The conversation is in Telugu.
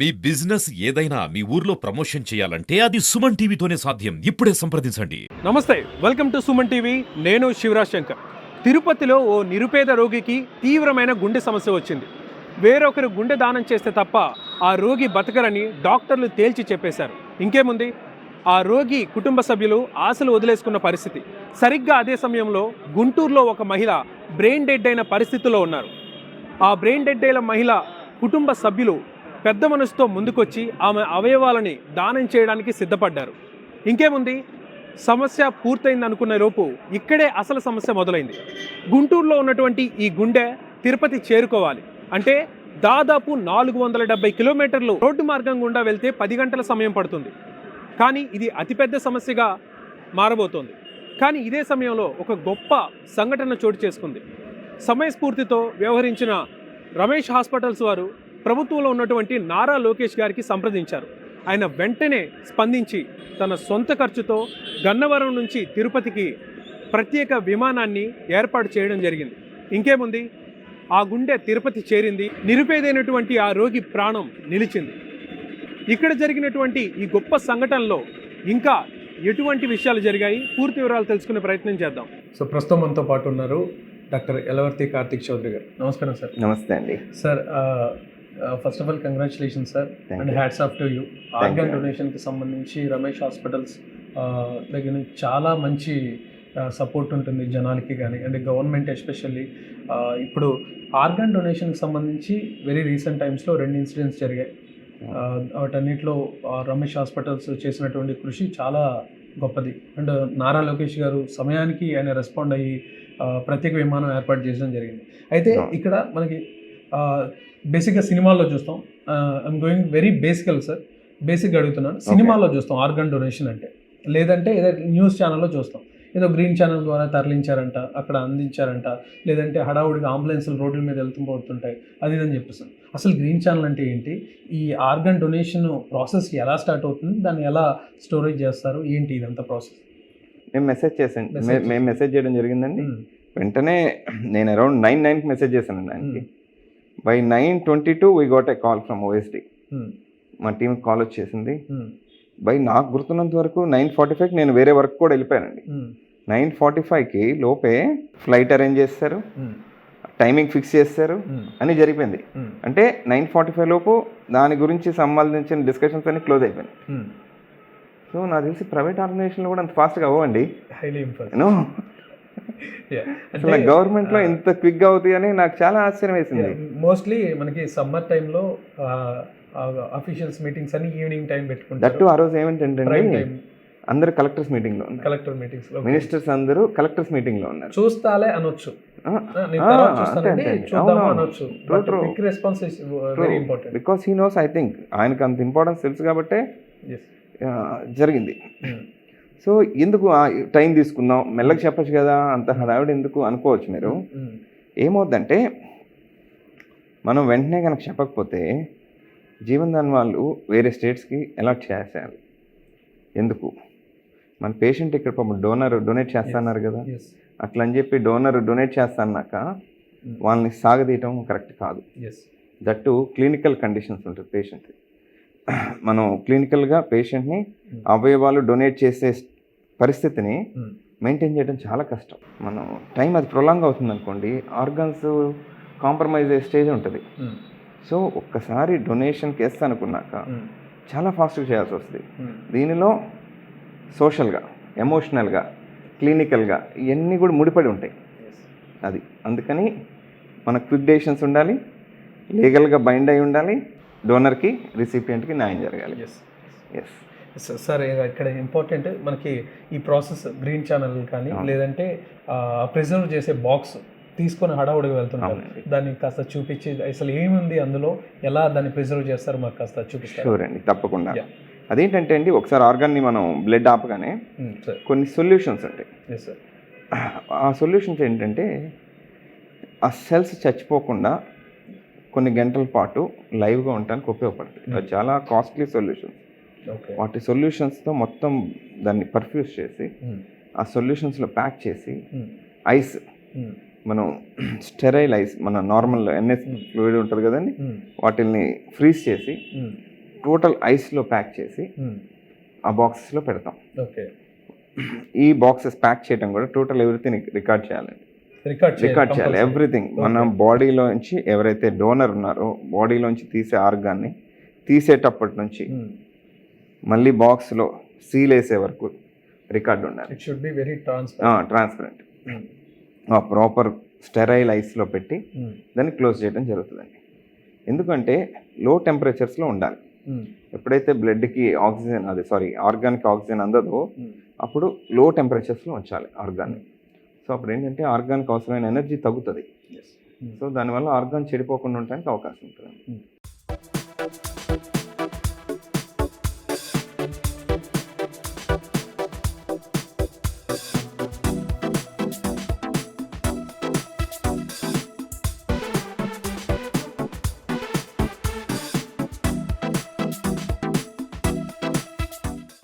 మీ బిజినెస్ ఏదైనా మీ ఊర్లో ప్రమోషన్ చేయాలంటే అది సుమన్ టీవీతోనే సాధ్యం. ఇప్పుడే సంప్రదించండి. నమస్తే, వెల్కమ్ టు సుమన్ టీవీ. నేను శివరాజ్ శంకర్. తిరుపతిలో ఓ నిరుపేద రోగికి తీవ్రమైన గుండె సమస్య వచ్చింది. వేరొకరు గుండె దానం చేస్తే తప్ప ఆ రోగి బతకరని డాక్టర్లు తేల్చి చెప్పేశారు. ఇంకేముంది, ఆ రోగి కుటుంబ సభ్యులు ఆశలు వదిలేసుకున్న పరిస్థితి. సరిగ్గా అదే సమయంలో గుంటూరులో ఒక మహిళ బ్రెయిన్ డెడ్ అయిన పరిస్థితిలో ఉన్నారు. ఆ బ్రెయిన్ డెడ్ అయిన మహిళ కుటుంబ సభ్యులు పెద్ద మనసుతో ముందుకొచ్చి ఆమె అవయవాలని దానం చేయడానికి సిద్ధపడ్డారు. ఇంకేముంది, సమస్య పూర్తయింది అనుకున్న లోపు ఇక్కడే అసలు సమస్య మొదలైంది. గుంటూరులో ఉన్నటువంటి ఈ గుండె తిరుపతి చేరుకోవాలి అంటే దాదాపు 470 కిలోమీటర్లు రోడ్డు మార్గం గుండా వెళ్తే 10 గంటల సమయం పడుతుంది. కానీ ఇది అతిపెద్ద సమస్యగా మారబోతోంది. కానీ ఇదే సమయంలో ఒక గొప్ప సంఘటన చోటు చేసుకుంది. సమయస్ఫూర్తితో వ్యవహరించిన రమేష్ హాస్పిటల్స్ వారు ప్రభుత్వంలో ఉన్నటువంటి నారా లోకేష్ గారికి సంప్రదించారు. ఆయన వెంటనే స్పందించి తన సొంత ఖర్చుతో గన్నవరం నుంచి తిరుపతికి ప్రత్యేక విమానాన్ని ఏర్పాటు చేయడం జరిగింది. ఇంకేముంది, ఆ గుండె తిరుపతి చేరింది. నిరుపేదైనటువంటి ఆ రోగి ప్రాణం నిలిచింది. ఇక్కడ జరిగినటువంటి ఈ గొప్ప సంఘటనలో ఇంకా ఎటువంటి విషయాలు జరిగాయి, పూర్తి వివరాలు తెలుసుకునే ప్రయత్నం చేద్దాం. సో ప్రస్తుతం మనతో పాటు ఉన్నారు డాక్టర్ ఎలవర్తి కార్తిక్ చౌదరి గారు. నమస్కారం సార్. నమస్తే అండి sir. First of all congratulations sir and hats off to you. Organ డొనేషన్కి సంబంధించి రమేష్ హాస్పిటల్స్ దగ్గర నుంచి చాలా మంచి సపోర్ట్ ఉంటుంది జనాలకి కానీ, అండ్ గవర్నమెంట్ ఎస్పెషల్లీ. ఇప్పుడు ఆర్గాన్ డొనేషన్కి సంబంధించి వెరీ రీసెంట్ టైమ్స్లో 2 ఇన్సిడెంట్స్ జరిగాయి. వాటన్నిటిలో రమేష్ హాస్పిటల్స్ చేసినటువంటి కృషి చాలా గొప్పది. అండ్ నారా లోకేష్ గారు సమయానికి ఆయన రెస్పాండ్ అయ్యి ప్రత్యేక విమానం ఏర్పాటు చేయడం జరిగింది. అయితే ఇక్కడ మనకి బేసిక్గా సినిమాల్లో చూస్తాం. ఐఎమ్ గోయింగ్ వెరీ బేసికల్ సార్, బేసిక్గా అడుగుతున్నాను. సినిమాల్లో చూస్తాం ఆర్గాన్ డొనేషన్ అంటే, లేదంటే ఏదో న్యూస్ ఛానల్లో చూస్తాం, ఏదో గ్రీన్ ఛానల్ ద్వారా తరలించారంట, అక్కడ అందించారంట, లేదంటే హడావుడిగా అంబులెన్స్లు రోడ్ల మీద వెళ్తుంటాయి, అది ఇదని చెప్పేస్తాం. అసలు గ్రీన్ ఛానల్ అంటే ఏంటి, ఈ ఆర్గాన్ డొనేషన్ ప్రాసెస్ ఎలా స్టార్ట్ అవుతుంది, దాన్ని ఎలా స్టోరేజ్ చేస్తారు, ఏంటి ఇదంతా ప్రాసెస్? మేము మెసేజ్ చేయడం జరిగిందండి. వెంటనే నేను అరౌండ్ 9:09కి మెసేజ్ చేశానండి ఆయనకి. By 9:22 we got A call from OSD. మా టీంకి కాల్ వచ్చేసింది. బై నాకు గుర్తున్నంత వరకు 9:45కి నేను వేరే వర్క్ కూడా వెళ్ళిపోయానండి. 9:45కి లోపే ఫ్లైట్ అరేంజ్ చేస్తారు, టైమింగ్ ఫిక్స్ చేస్తారు, అని జరిగిపోయింది. అంటే 9:45 లోపు దాని గురించి సంబంధించిన డిస్కషన్స్ అన్ని క్లోజ్ అయిపోయింది. సో నాకు తెలిసి ప్రైవేట్ ఆర్గనైజేషన్లో కూడా అంత ఫాస్ట్గా అవ్వండి. అసలు గవర్నమెంట్లో ఇంత క్విక్గా అవుతాయి అని నాకు చాలా ఆశ్చర్యం వేసింది. మోస్ట్లీ మనకి సమ్మర్ టైంలో అఫీషియల్స్ మీటింగ్స్ అన్ని ఈవినింగ్ టైం పెట్టుకుంటారు. దట్టు ఆ రోజు ఏమిటంటే అందరు కలెక్టర్స్ మీటింగ్లో, మినిస్టర్స్ అందరూ కలెక్టర్స్ మీటింగ్లో ఉన్నారు. చూస్తాలే అనొచ్చు, because he knows, I think ఆయనకు అంత ఇంపార్టెన్స్ తెలుసు కాబట్టే జరిగింది. సో ఎందుకు టైం తీసుకుందాం, మెల్లగా చెప్పచ్చు కదా, అంత హడావిడి ఎందుకు అనుకోవచ్చు మీరు. ఏమవుద్దంటే మనం వెంటనే కనుక చెప్పకపోతే జీవన్ దాన్ వాళ్ళు వేరే స్టేట్స్కి అలాట్ చేసేయాలి. ఎందుకు, మన పేషెంట్ ఇక్కడ డొనేట్ చేస్తున్నారు కదా, అట్లా అని చెప్పి డొనేట్ చేస్తాన్నాక వాళ్ళని సాగదీయటం కరెక్ట్ కాదు. దట్టు క్లినికల్ కండిషన్స్ ఉంటుంది పేషెంట్. మనం క్లినికల్గా పేషెంట్ని అవయవాలు డొనేట్ చేసే పరిస్థితిని మెయింటైన్ చేయడం చాలా కష్టం. మనం టైం అది ప్రొలాంగ్ అవుతుంది అనుకోండి, ఆర్గన్స్ కాంప్రమైజ్ అయ్యే స్టేజ్ ఉంటుంది. సో ఒక్కసారి డొనేషన్కి వేస్తా అనుకున్నాక చాలా ఫాస్ట్గా చేయాల్సి వస్తుంది. దీనిలో సోషల్గా, ఎమోషనల్గా, క్లినికల్గా ఇవన్నీ కూడా ముడిపడి ఉంటాయి. అది అందుకని మన క్విక్ డెసిషన్స్ ఉండాలి, లీగల్గా బైండ్ అయి ఉండాలి, డోనర్కి రిసిపియంట్కి న్యాయం జరగాలి. ఎస్ సార్, ఇక్కడ ఇంపార్టెంట్ మనకి ఈ ప్రాసెస్ గ్రీన్ ఛానల్ కానీ, లేదంటే ప్రిజర్వ్ చేసే బాక్స్ తీసుకొని హడావుడిగా వెళ్తుంటారు, దాన్ని కాస్త చూపించి అసలు ఏముంది అందులో, ఎలా దాన్ని ప్రిజర్వ్ చేస్తారు మాకు కాస్త చూపిస్తారు. షూర్ అండి, తప్పకుండా. అదేంటంటే అండి, ఒకసారి ఆర్గాన్ని మనం బ్లడ్ ఆపగానే కొన్ని సొల్యూషన్స్ ఉంటాయి. ఆ సొల్యూషన్స్ ఏంటంటే ఆ సెల్స్ చచ్చిపోకుండా కొన్ని గంటల పాటు లైవ్గా ఉండడానికి ఉపయోగపడుతుంది. అది చాలా కాస్ట్లీ సొల్యూషన్స్. వాటి సొల్యూషన్స్తో మొత్తం దాన్ని పర్ఫ్యూజ్ చేసి ఆ సొల్యూషన్స్లో ప్యాక్ చేసి ఐస్, మనం స్టెరైల్ ఐస్, మన నార్మల్ ఎన్ఎస్ ఫ్లూయిడ్ ఉంటుంది కదండి, వాటిల్ని ఫ్రీజ్ చేసి టోటల్ ఐస్లో ప్యాక్ చేసి ఆ బాక్సెస్లో పెడతాం. ఓకే. ఈ బాక్సెస్ ప్యాక్ చేయడం కూడా టోటల్ ఎవ్రీథింగ్ రికార్డ్ చేయాలండి. రికార్డ్ చేయాలి ఎవ్రీథింగ్. మన బాడీలోంచి ఎవరైతే డోనర్ ఉన్నారో బాడీలోంచి తీసే ఆర్గాన్ని తీసేటప్పటి నుంచి మళ్ళీ బాక్స్లో సీల్ వేసే వరకు రికార్డ్ ఉండాలి. It should be very transparent. Proper sterile ఐస్లో పెట్టి దాన్ని క్లోజ్ చేయడం జరుగుతుందండి. ఎందుకంటే లో టెంపరేచర్స్లో ఉండాలి. ఎప్పుడైతే బ్లడ్కి ఆక్సిజన్ ఆర్గాన్కి ఆక్సిజన్ అందదో అప్పుడు లో టెంపరేచర్స్లో ఉంచాలి ఆర్గాన్ని. సో అప్పుడు ఏంటంటే ఆర్గాన్కి అవసరమైన ఎనర్జీ తగ్గుతుంది. సో దానివల్ల ఆర్గాన్ చెడిపోకుండా ఉండడానికి అవకాశం ఉంటుంది.